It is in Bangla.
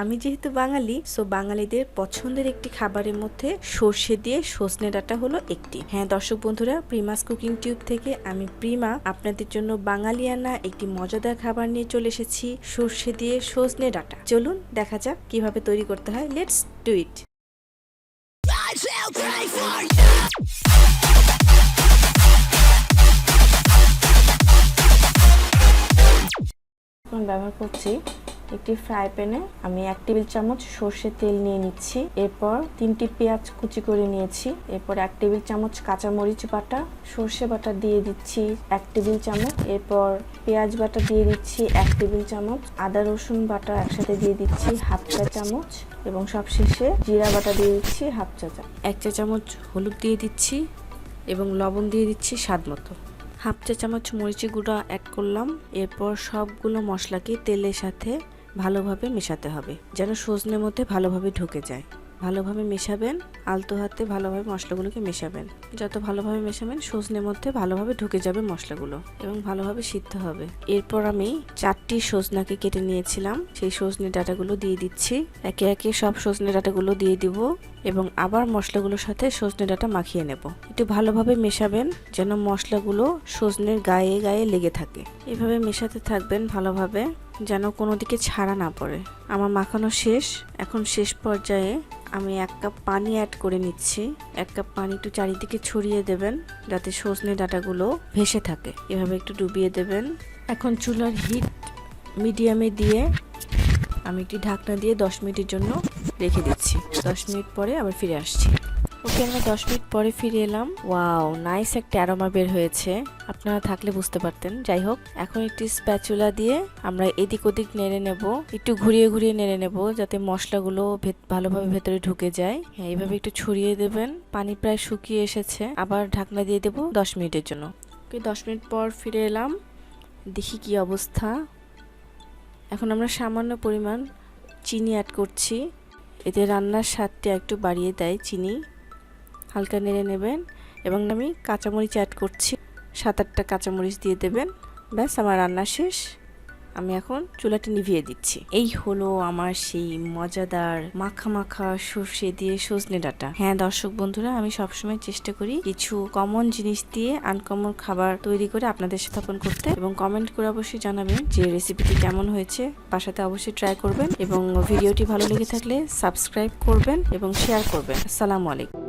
আমি যেহেতু বাঙালি, সো বাঙালিদের পছন্দের একটি খাবারের মধ্যে সর্ষে দিয়ে সজনে ডাঁটা হলো একটি। হ্যাঁ দর্শক বন্ধুরা, প্রিমাস কুকিং টিউব থেকে আমি প্রিমা আপনাদের জন্য বাঙালিয়ানা একটি মজাদার খাবার নিয়ে চলে এসেছি, সর্ষে দিয়ে সজনে ডাঁটা। চলুন দেখা যাক কিভাবে তৈরি করতে হয়। Let's do it. এখন ব্যবহার করছি একটি ফ্রাই প্যানে আমি 1 টেবিল চামচ সর্ষের তেল নিয়ে নিচ্ছি। এরপর 3টি পেঁয়াজ কুচি করে নিয়েছি। এরপর 1 টেবিল চামচ কাঁচামরিচ বাটা, সর্ষে বাটা দিয়ে দিচ্ছি 1 টেবিল চামচ। এরপর পেঁয়াজ বাটা দিয়ে দিচ্ছি 1 টেবিল চামচ। আদা রসুন বাটা একসাথে দিয়ে দিচ্ছি 1/2 চা চামচ এবং সবশেষে জিরা বাটা দিয়ে দিচ্ছি 1/2 চা চামচ। 1 চা চামচ হলুদ দিয়ে দিচ্ছি এবং লবণ দিয়ে দিচ্ছি স্বাদ মতো। 1/2 চা চামচ মরিচের গুঁড়া অ্যাড করলাম। এরপর সবগুলো মশলাকে তেলের সাথে ভালোভাবে মেশাতে হবে, যেন সজনের মধ্যে ভালোভাবে ঢুকে যায়। ভালোভাবে মেশাবেন, আলতো হাতে ভালোভাবে মশলাগুলোকে মেশাবেন। যত ভালোভাবে মেশাবেন সজনের মধ্যে ভালোভাবে ঢুকে যাবে মশলাগুলো এবং ভালোভাবে সিদ্ধ হবে। এরপর আমি 4টি সজনাকে কেটে নিয়েছিলাম, সেই সজনে ডাঁটাগুলো দিয়ে দিচ্ছি। একে একে সব সজনে ডাঁটাগুলো দিয়ে দিব এবং আবার মশলাগুলোর সাথে সজনে ডাঁটা মাখিয়ে নেব। একটু ভালোভাবে মেশাবেন যেন মশলাগুলো সজনের গায়ে গায়ে লেগে থাকে। এভাবে মেশাতে থাকবেন ভালোভাবে, যেন কোনো দিকে ছাড়া না পড়ে। আমার মাখানো শেষ। এখন শেষ পর্যায়ে আমি 1 কাপ পানি অ্যাড করে নিচ্ছি। 1 কাপ পানি একটু চারিদিকে ছড়িয়ে দেবেন যাতে সজনে ডাঁটাগুলো ভেসে থাকে। এভাবে একটু ডুবিয়ে দেবেন। এখন চুলার হিট মিডিয়ামে দিয়ে আমি একটি ঢাকনা দিয়ে 10 মিনিটের জন্য রেখে দিচ্ছি। 10 মিনিট পরে আবার ফিরে আসছি। ওকে, আমরা 10 মিনিট পরে ফিরে এলাম। ওয়াও, নাইস একটা অ্যারোমা বের হয়েছে, আপনারা থাকলে বুঝতে পারতেন। যাই হোক, এখন একটি স্প্যাচুলা দিয়ে আমরা এদিক ওদিক নেড়ে নেব, একটু ঘুরিয়ে ঘুরিয়ে নেড়ে নেব যাতে মশলাগুলো ভালোভাবে ভেতরে ঢুকে যায়। হ্যাঁ, এইভাবে একটু ছড়িয়ে দেবেন। পানি প্রায় শুকিয়ে এসেছে, আবার ঢাকনা দিয়ে দেব 10 মিনিটের জন্য। ওকে, 10 মিনিট পর ফিরে এলাম। দেখি কি অবস্থা। এখন আমরা সামান্য পরিমাণ চিনি অ্যাড করছি, এতে রান্নার স্বাদটা একটু বাড়িয়ে দেয় চিনি। হালকা নেড়ে নেবেন এবং আমি কাঁচামরিচ অ্যাড করছি, 7-8টা কাঁচামরিচ দিয়ে দেবেন। ব্যাস, আমার রান্না শেষ। আমি এখন চুলাটি নিভিয়ে দিচ্ছি। এই হলো আমার সেই মজাদার মাখা মাখা সর্ষে দিয়ে সজনে ডাঁটা। হ্যাঁ দর্শক বন্ধুরা, আমি সবসময় চেষ্টা করি কিছু কমন জিনিস দিয়ে আনকমন খাবার তৈরি করে আপনাদের সাথে আপন করতে, এবং কমেন্ট করে অবশ্যই জানাবেন যে রেসিপিটি কেমন হয়েছে। বাসাতে অবশ্যই ট্রাই করবেন এবং ভিডিওটি ভালো লেগে থাকলে সাবস্ক্রাইব করবেন এবং শেয়ার করবেন। আসসালামু আলাইকুম।